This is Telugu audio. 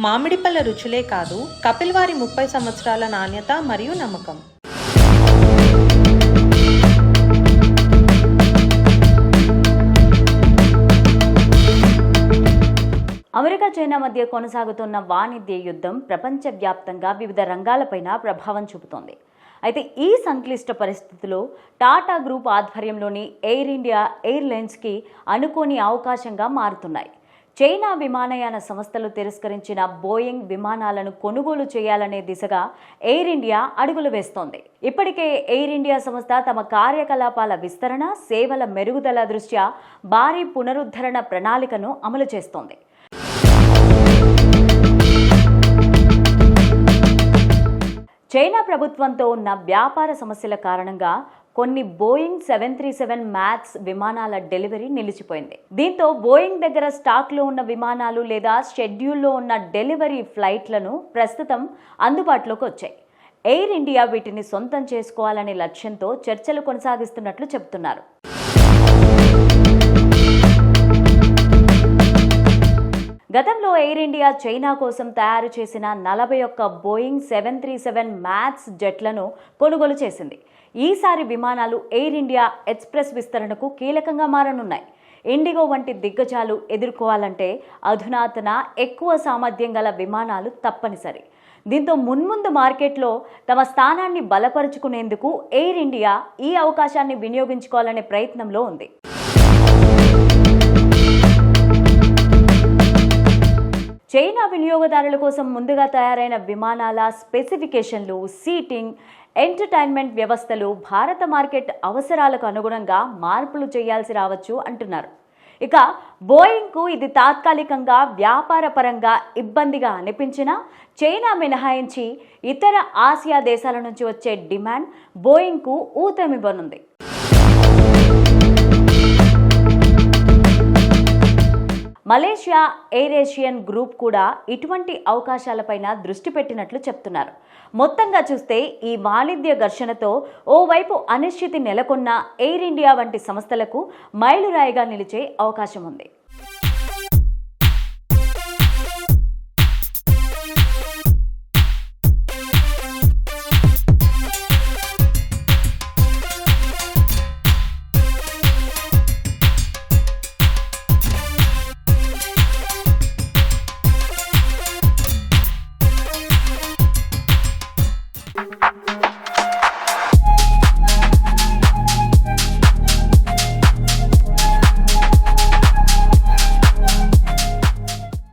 మామిడి పళ్ళ రుచులే కాదు, కపిల్ వారి 30 సంవత్సరాల నాణ్యత మరియు నమ్మకం. అమెరికా చైనా మధ్య కొనసాగుతున్న వాణిజ్య యుద్ధం ప్రపంచవ్యాప్తంగా వివిధ రంగాలపైన ప్రభావం చూపుతోంది. అయితే ఈ సంక్లిష్ట పరిస్థితుల్లో టాటా గ్రూప్ ఆధ్వర్యంలోని ఎయిర్ ఇండియా ఎయిర్లైన్స్కి అనుకోని అవకాశంగా మారుతున్నాయి. చైనా విమానయాన సంస్థలు తిరస్కరించిన బోయింగ్ విమానాలను కొనుగోలు చేయాలనే దిశగా ఎయిర్ ఇండియా అడుగులు వేస్తోంది. ఇప్పటికే ఎయిర్ ఇండియా సంస్థ తమ కార్యకలాపాల విస్తరణ, సేవల మెరుగుదల దృష్ట్యా భారీ పునరుద్ధరణ ప్రణాళికను అమలు చేస్తోంది. చైనా ప్రభుత్వంతో ఉన్న వ్యాపార సమస్యల కారణంగా కొన్ని బోయింగ్ 737 మ్యాక్స్ విమానాల డెలివరీ నిలిచిపోయింది. దీంతో బోయింగ్ దగ్గర స్టాక్లో ఉన్న విమానాలు లేదా షెడ్యూల్లో ఉన్న డెలివరీ ఫ్లైట్లను ప్రస్తుతం అందుబాటులోకి వచ్చాయి. ఎయిర్ ఇండియా వీటిని సొంతం చేసుకోవాలనే లక్ష్యంతో చర్చలు కొనసాగిస్తున్నట్లు చెబుతున్నారు. గతంలో ఎయిర్ ఇండియా చైనా కోసం తయారు చేసిన 41 బోయింగ్ 737 మ్యాక్స్ జెట్లను కొనుగోలు చేసింది. ఈసారి విమానాలు ఎయిర్ ఇండియా ఎక్స్ప్రెస్ విస్తరణకు కీలకంగా మారనున్నాయి. ఇండిగో వంటి దిగ్గజాలు ఎదుర్కోవాలంటే అధునాతన, ఎక్కువ సామర్థ్యం గల విమానాలు తప్పనిసరి. దీంతో మున్ముందు మార్కెట్లో తమ స్థానాన్ని బలపరుచుకునేందుకు ఎయిర్ ఇండియా ఈ అవకాశాన్ని వినియోగించుకోవాలనే ప్రయత్నంలో ఉంది. చైనా వినియోగదారుల కోసం ముందుగా తయారైన విమానాల స్పెసిఫికేషన్లు, సీటింగ్, ఎంటర్టైన్మెంట్ వ్యవస్థలు భారత మార్కెట్ అవసరాలకు అనుగుణంగా మార్పులు చేయాల్సి రావచ్చు అంటున్నారు. ఇక బోయింగ్కు ఇది తాత్కాలికంగా వ్యాపారపరంగా ఇబ్బందిగా అనిపించినా చైనా మినహాయించి ఇతర ఆసియా దేశాల నుంచి వచ్చే డిమాండ్ బోయింగ్కు ఊతమివ్వనుంది. మలేషియా ఎయిర్ ఏషియన్ గ్రూప్ కూడా ఇటువంటి అవకాశాలపైన దృష్టి పెట్టినట్లు చెప్తున్నారు. మొత్తంగా చూస్తే ఈ వాణిజ్య ఘర్షణతో ఓవైపు అనిశ్చితి నెలకొన్న ఎయిర్ ఇండియా వంటి సంస్థలకు మైలురాయిగా నిలిచే అవకాశం ఉంది.